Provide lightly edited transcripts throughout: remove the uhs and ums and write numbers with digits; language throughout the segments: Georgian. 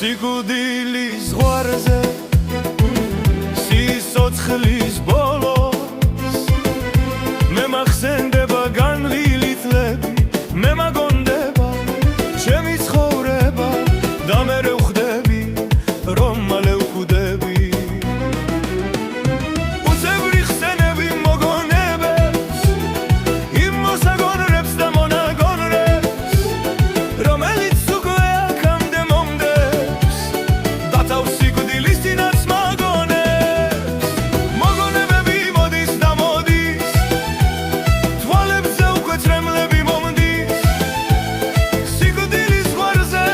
სიკვდილის ზღვარზე სიცოცხლის ბოლოს მე მახსენდება განვლილი წლები მე მაგონდება ჩემი ცხოვრება და მე ვხვდები რომ მალე ვხვდები უცებრი ხსენები მოგონებებს იმ მოსაგონრებს და მონაგონრებს რომელიც უკვე აქამდე მომდებს დათავ სიკვდილის წინაც მაგონებს მოგონებები მოდის და მოდის თვალებზე უკვე წრემლები მომდის სიკვდილის ზღვარზე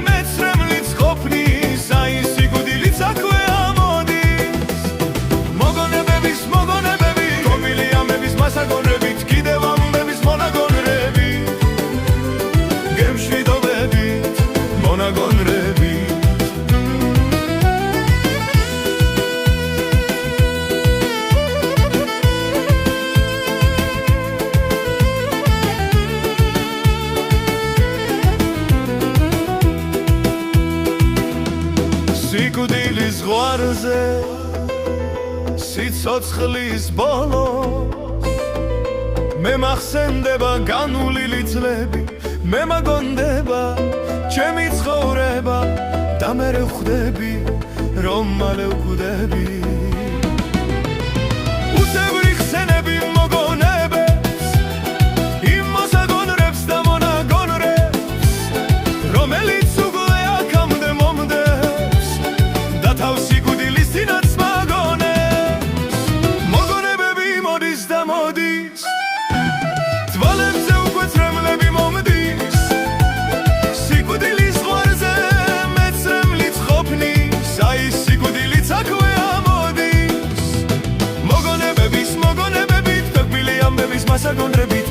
მეცრემლიც ყოფნის აი სიკვდილიც აქვე ამოდის მოგონებების გომილი ამების მასაგონრებით კიდევ ამბების მონაგონრები გემშვიდობებით მონაგონრები სიკვდილის ზღვარზე სიცოცხლის ბოლოს მე მახსენდება განვლილი წლები მე მაგონდება ჩემი ცხოვრება და მე ვხვდები რომ მალე ვხვდები უცებრი ხსენები მოგონებებს იმ მოსაგონრებს და მონაგონრებს რომელიც უკვე აქამდე მომდებს და თავ სიკვდილის წინაც მაგონებს მოგონებები მოდის და მოდის თვალებზე უკვე წრემლები მომდის სიკვდილის ზღვარზე მეცრემლიც ყოფნის აი სიკვდილიც აქვე ამოდის მოგონებებით თქმილი ამბების მასაგონრებით